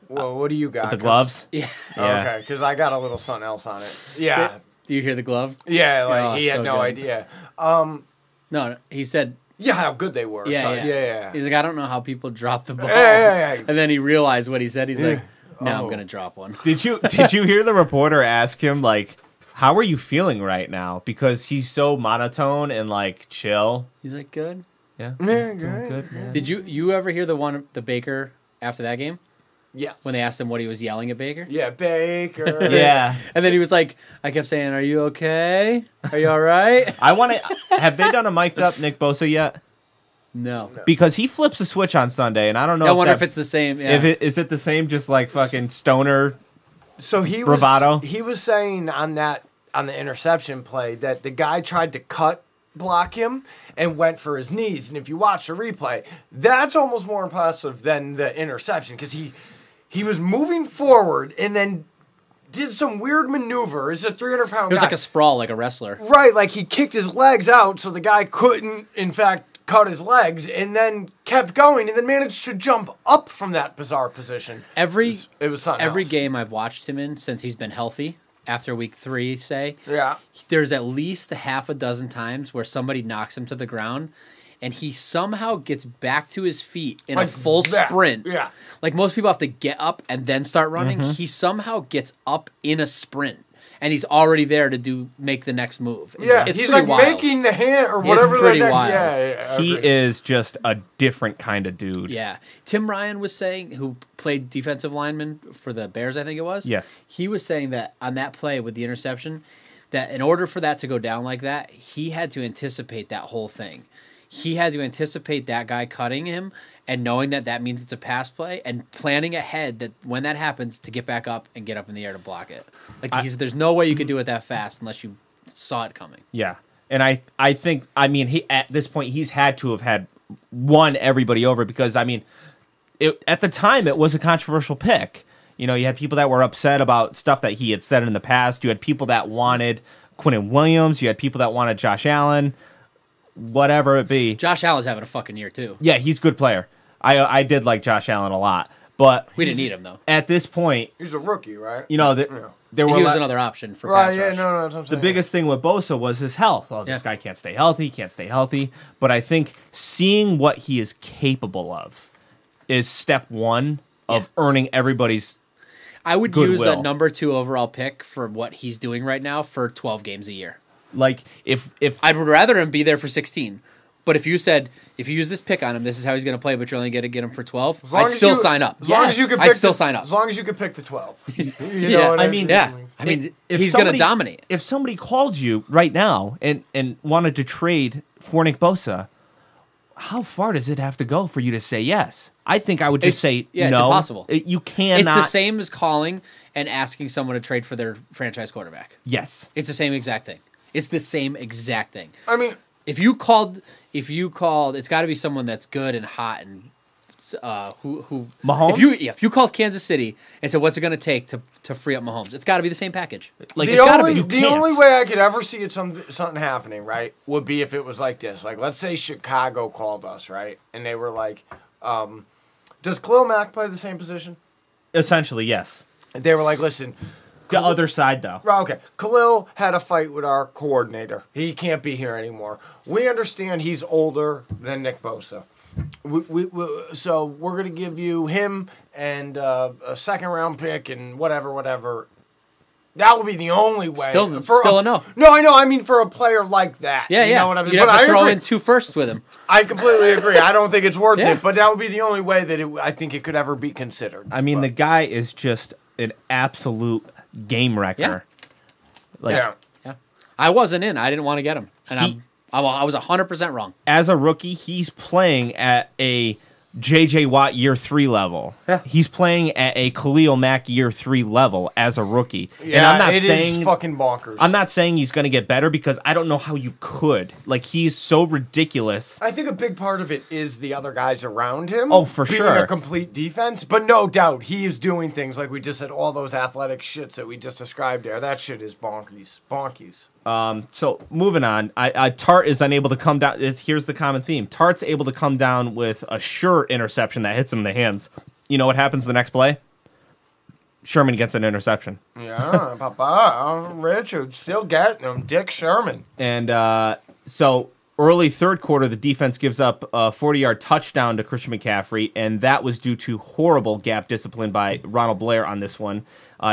Well, what do you got? With the gloves? Yeah. Okay, because I got a little something else on it. Yeah. Do you hear the glove? Yeah, like Oh, he had so no good. idea. No, he said. Yeah, how good they were. Yeah, so, yeah. He's like, I don't know how people drop the ball. Yeah. And then he realized what he said. He's like, now I'm gonna drop one. Did you hear the reporter ask him, like, how are you feeling right now? Because he's so monotone and, like, chill. He's like, good. Yeah. Yeah, Good. Yeah. Did you ever hear the Baker after that game? Yes. When they asked him what he was yelling at Baker? Yeah, Baker. Yeah. And then he was like, I kept saying, are you okay? Are you all right? I want to... Have they done a mic'd up Nick Bosa yet? No. Because he flips a switch on Sunday, and I don't know I wonder if it's the same. Yeah. Is it the same, just like fucking stoner So he bravado? He was saying on the interception play that the guy tried to block him and went for his knees. And if you watch the replay, that's almost more impressive than the interception because he was moving forward and then did some weird maneuver. It's a 300-pound guy. It was like a sprawl, like a wrestler. Right, like he kicked his legs out so the guy couldn't, in fact, cut his legs and then kept going and then managed to jump up from that bizarre position. It was something Every else. game I've watched him in since he's been healthy, after week 3, say, Yeah. there's at least a half a dozen times where somebody knocks him to the ground and he somehow gets back to his feet in Like a full that. sprint. Yeah. Like most people have to get up and then start running. He somehow gets up in a sprint and he's already there to make the next move. It's he's pretty like wild. making the hand or It's whatever the pretty next. wild. Yeah, He agree. is just a different kind of dude. Yeah. Tim Ryan was saying, who played defensive lineman for the Bears, I think it was. Yes. He was saying that on that play with the interception, that in order for that to go down like that, he had to anticipate that whole thing. He had to anticipate that guy cutting him and knowing that means it's a pass play and planning ahead that when that happens to get back up and get up in the air to block it. Like there's no way you could do it that fast unless you saw it coming. Yeah. And I think, he at this point, he's had to have had won everybody over because, I mean, at the time, it was a controversial pick. You know, you had people that were upset about stuff that he had said in the past. You had people that wanted Quinnen Williams. You had people that wanted Josh Allen. Whatever it be. Josh Allen's having a fucking year, too. Yeah, he's a good player. I did like Josh Allen a lot. But we didn't need him, though. At this point... He's a rookie, right? You know, there he was another option for pass rush. No, that's what I'm saying. The biggest thing with Bosa was his health. Oh, this guy can't stay healthy. But I think seeing what he is capable of is step one of earning everybody's I would goodwill. use a number 2 overall pick for what he's doing right now for 12 games a year. Like, if I'd rather him be there for 16. But if you said, if you use this pick on him, this is how he's going to play, but you're only going to get him for 12, I'd still sign up. As long as you could I'd still sign up. As long as you could pick the 12. You yeah, know what I mean, if he's going to dominate. If somebody called you right now and wanted to trade for Nick Bosa, how far does it have to go for you to say yes? I think I would just say no. It's impossible. You cannot. It's the same as calling and asking someone to trade for their franchise quarterback. Yes. It's the same exact thing. It's the same exact thing. I mean, if you called, it's got to be someone that's good and hot and who Mahomes. If you called Kansas City and said, "What's it going to take to free up Mahomes?" It's got to be the same package. Like the only way I could ever see it something happening, right, would be if it was like this. Like, let's say Chicago called us, right, and they were like, "Does Khalil Mack play the same position?" Essentially, yes. And they were like, "Listen." The other side, though. Okay. Khalil had a fight with our coordinator. He can't be here anymore. We understand he's older than Nick Bosa. So we're going to give you him and a second-round pick and whatever. That would be the only way. Still a no. No, I know. I mean, for a player like that. Yeah. You know what I mean? You'd have to throw in 2 firsts with him. I completely agree. I don't think it's worth it, but that would be the only way that I think it could ever be considered. I mean, the guy is just an absolute game wrecker. Yeah. I wasn't in. I didn't want to get him, and I was 100% wrong. As a rookie, he's playing at a J.J. Watt year 3 level. Yeah. He's playing at a Khalil Mack year 3 level as a rookie. Yeah, and I'm not it saying is fucking bonkers. I'm not saying he's going to get better because I don't know how you could. Like, he's so ridiculous. I think a big part of it is the other guys around him. Oh, for being sure. a complete defense. But no doubt, he is doing things like we just said, all those athletic shits that we just described there. That shit is bonkies. So moving on, Tart is unable to come down. Here's the common theme. Tart's able to come down with a sure interception that hits him in the hands. You know what happens the next play? Sherman gets an interception. Yeah, Papa, Richard still getting him. Dick Sherman. And so early third quarter, the defense gives up a 40-yard touchdown to Christian McCaffrey, and that was due to horrible gap discipline by Ronald Blair on this one.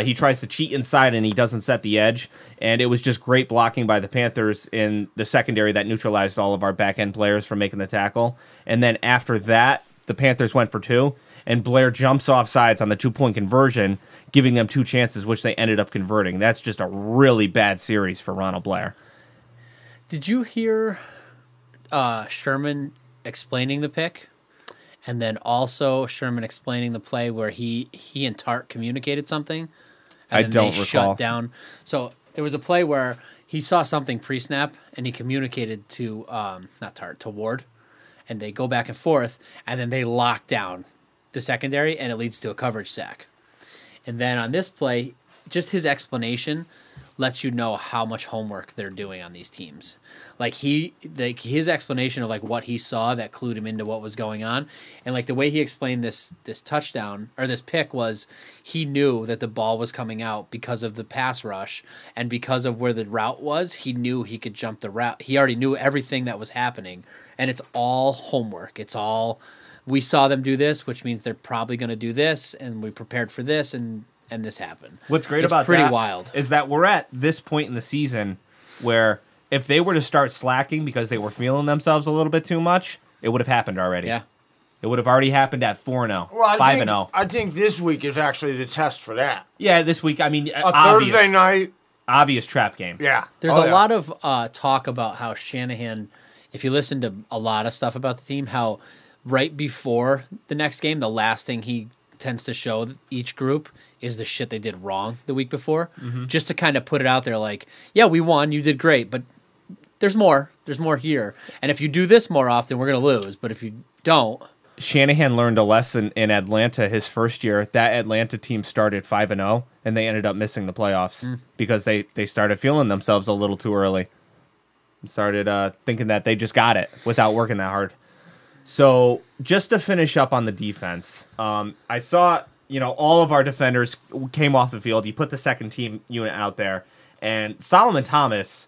He tries to cheat inside, and he doesn't set the edge. And it was just great blocking by the Panthers in the secondary that neutralized all of our back-end players from making the tackle. And then after that, the Panthers went for 2, and Blair jumps off sides on the 2-point conversion, giving them 2 chances, which they ended up converting. That's just a really bad series for Ronald Blair. Did you hear Sherman explaining the pick? And then also Sherman explaining the play where he and Tart communicated something. And I don't recall. Shut down. So there was a play where he saw something pre-snap and he communicated to not Tart, to Ward, and they go back and forth, and then they lock down the secondary, and it leads to a coverage sack. And then on this play, just his explanation lets you know how much homework they're doing on these teams. Like his explanation of like what he saw that clued him into what was going on, and like the way he explained this touchdown or this pick was he knew that the ball was coming out because of the pass rush and because of where the route was. He knew he could jump the route. He already knew everything that was happening, and it's all homework. It's all we saw them do this, which means they're probably going to do this, and we prepared for this, and this happened. What's great it's about pretty that wild. is that we're at this point in the season where if they were to start slacking because they were feeling themselves a little bit too much, it would have happened already. Yeah. It would have already happened at 4-0, Well, 5-0. I think this week is actually the test for that. Yeah, this week, I mean, Thursday night. Obvious trap game. Yeah. There's a lot of talk about how Shanahan, if you listen to a lot of stuff about the team, how right before the next game, the last thing he tends to show each group is the shit they did wrong the week before, just to kind of put it out there like, yeah, we won, you did great, but there's more. There's more here. And if you do this more often, we're going to lose. But if you don't... Shanahan learned a lesson in Atlanta his first year. That Atlanta team started 5-0, and they ended up missing the playoffs because they started feeling themselves a little too early. Started thinking that they just got it without working that hard. So just to finish up on the defense, I saw all of our defenders came off the field. You put the second team unit out there, and Solomon Thomas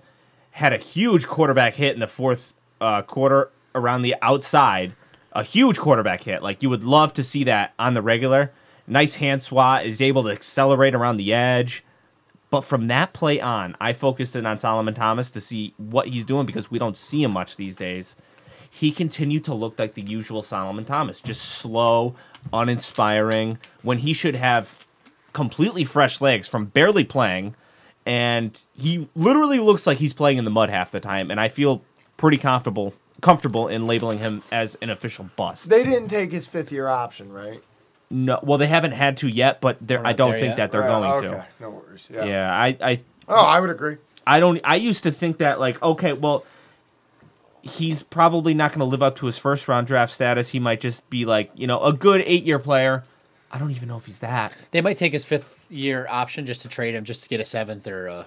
had a huge quarterback hit in the fourth quarter around the outside. A huge quarterback hit. Like, you would love to see that on the regular. Nice hand swat, is able to accelerate around the edge. But from that play on, I focused in on Solomon Thomas to see what he's doing because we don't see him much these days. He continued to look like the usual Solomon Thomas, just slow, uninspiring, when he should have completely fresh legs from barely playing. And he literally looks like he's playing in the mud half the time, and I feel pretty comfortable in labeling him as an official bust. They didn't take his fifth-year option, right? No, well, they haven't had to yet, but I don't think that they're going to. Okay, no worries. Yeah, yeah, I would agree. I used to think that, like, okay, well, he's probably not going to live up to his first-round draft status. He might just be, like, a good 8-year player. I don't even know if he's that. They might take his fifth-year option just to trade him, just to get a seventh or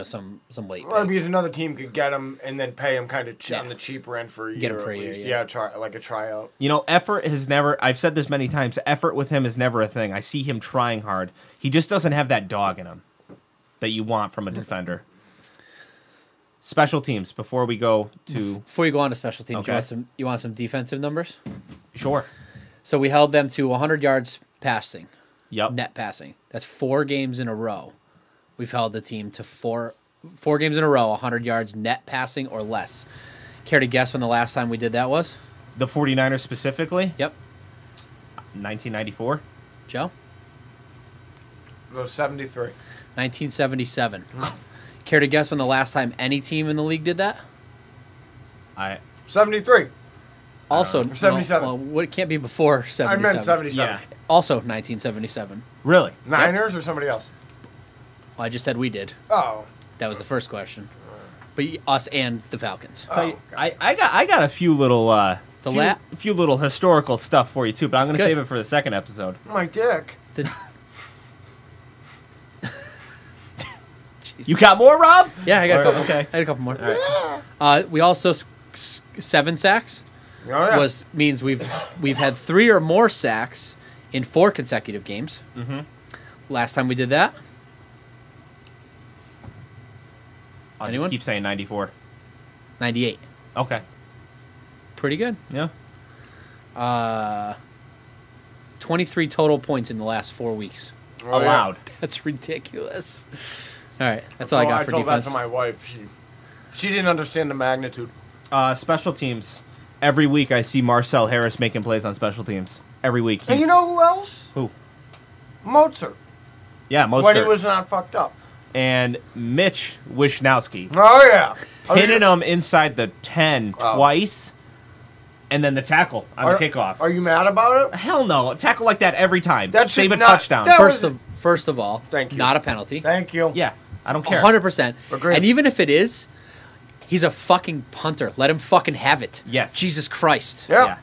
some late. Or because another team could get him and then pay him kind of on the cheaper end for a year. Get him for a year. Yeah, like a tryout. Effort has never. I've said this many times. Effort with him is never a thing. I see him trying hard. He just doesn't have that dog in him that you want from a defender. Special teams. Before we go on to special teams, okay. You want some defensive numbers? Sure. So we held them to 100 yards passing. Yep. Net passing. That's 4 games in a row. We've held the team to four games in a row, 100 yards net passing or less. Care to guess when the last time we did that was? The 49ers specifically? Yep. 1994. Joe? Go 73. 1977. Care to guess when the last time any team in the league did that? 73. Also, 77. It can't be before 77. I meant 77. Yeah. Also 1977. Really? Niners or somebody else? Well, I just said we did. Oh. That was the first question. But us and the Falcons. I got a few little few little historical stuff for you too, but I'm going to save it for the second episode. My dick. You got more, Rob? Yeah, I got a couple. Okay. I had a couple more. Right. We also 7 sacks. Oh, yeah. Means we've had 3 or more sacks in 4 consecutive games. Mm-hmm. Last time we did that. I'll Anyone? just keep saying 94. 98. Okay. Pretty good. Yeah. 23 total points in the last 4 weeks. Oh, allowed. Yeah. That's ridiculous. All right, that's all I got for defense. I told that to my wife. She didn't understand the magnitude. Special teams. Every week I see Marcel Harris making plays on special teams. Every week. And you know who else? Who? Mozart. Yeah, Mozart. When he was not fucked up. And Mitch Wishnowski. Oh, yeah. Hitting him inside the 10 twice. And then the tackle on the kickoff. Are you mad about it? Hell no. Tackle like that every time. That Save a not, touchdown. First of all, thank you. Not a penalty. Thank you. Yeah, I don't care. 100%. Agreed. And even if it is, he's a fucking punter. Let him fucking have it. Yes. Jesus Christ. Yeah.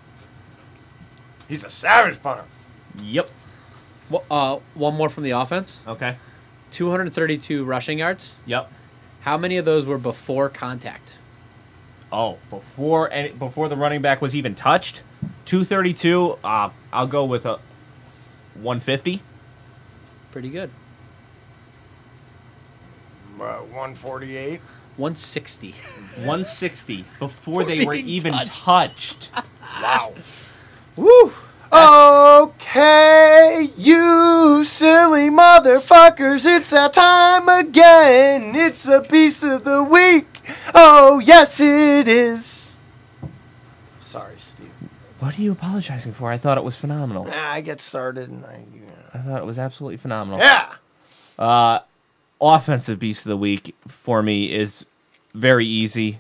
He's a savage punter. Yep. One more from the offense. Okay. 232 rushing yards. Yep. How many of those were before contact? Oh, before the running back was even touched? 232. I'll go with a 150. Pretty good. 148. 160. 160 before they were even touched. Wow. Woo! Okay, you silly motherfuckers, it's that time again. It's the Beast of the Week. Oh, yes, it is. Sorry, Steve. What are you apologizing for? I thought it was phenomenal. I get started and I thought it was absolutely phenomenal. Yeah. Offensive Beast of the Week for me is very easy.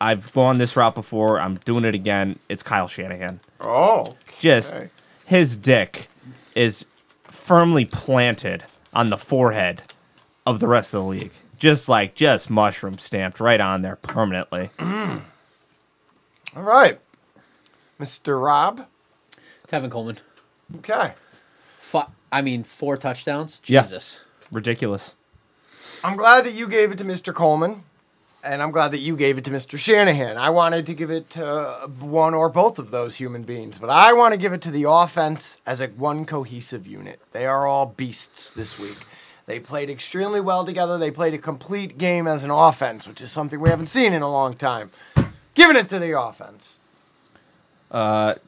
I've gone this route before. I'm doing it again. It's Kyle Shanahan. Oh. Okay. Just his dick is firmly planted on the forehead of the rest of the league. Just mushroom stamped right on there permanently. All right. Mr. Rob. Tevin Coleman. Okay. 4 touchdowns. Yeah. Jesus. Ridiculous. I'm glad that you gave it to Mr. Coleman, and I'm glad that you gave it to Mr. Shanahan. I wanted to give it to one or both of those human beings, but I want to give it to the offense as one cohesive unit. They are all beasts this week. They played extremely well together. They played a complete game as an offense, which is something we haven't seen in a long time. Giving it to the offense.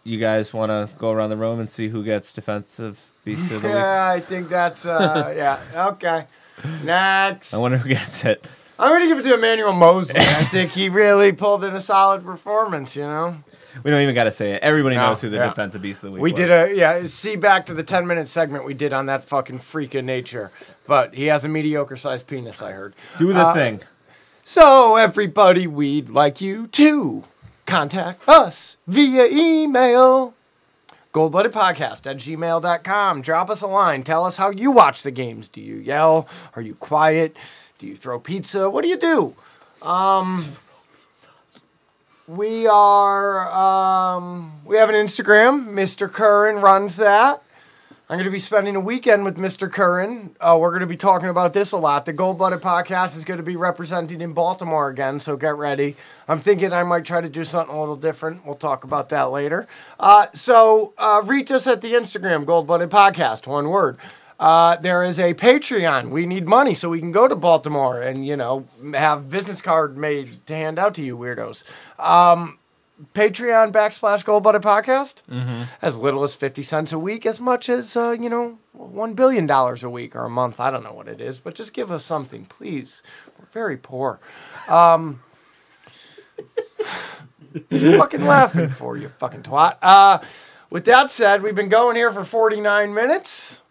You guys want to go around the room and see who gets defensive beast of the week? Yeah, I think that's, yeah, okay. Next. I wonder who gets it. I'm going to give it to Emmanuel Mosley. I think he really pulled in a solid performance, you know? We don't even got to say it. Everybody knows who the defensive beast of the week was. See back to the 10-minute segment we did on that fucking freak of nature. But he has a mediocre-sized penis, I heard. Do the thing. So, everybody, we'd like you to contact us via email. goldbloodedpodcast@gmail.com. Drop us a line. Tell us how you watch the games. Do you yell? Are you quiet? Do you throw pizza? What do you do? We have an Instagram. Mr. Curran runs that. I'm going to be spending a weekend with Mr. Curran. We're going to be talking about this a lot. The Gold Blooded Podcast is going to be represented in Baltimore again, so get ready. I'm thinking I might try to do something a little different. We'll talk about that later. So reach us at the Instagram, Gold Blooded Podcast, one word. There is a Patreon. We need money so we can go to Baltimore and, have business card made to hand out to you weirdos. Patreon / Gold Blooded Podcast. Mm-hmm. As little as 50 cents a week, as much as, $1 billion a week or a month. I don't know what it is, but just give us something, please. We're very poor. Fucking laughing for you, fucking twat. With that said, we've been going here for 49 minutes.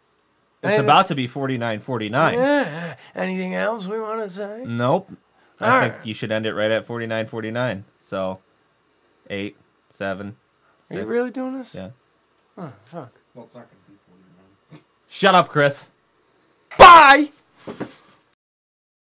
It's about to be 49:49. Yeah. Anything else we want to say? Nope. I think you should end it right at 49:49. So, 8, 7, 6. Are you really doing this? Yeah. Oh, fuck. Well, it's not going to be 49. Shut up, Chris. Bye!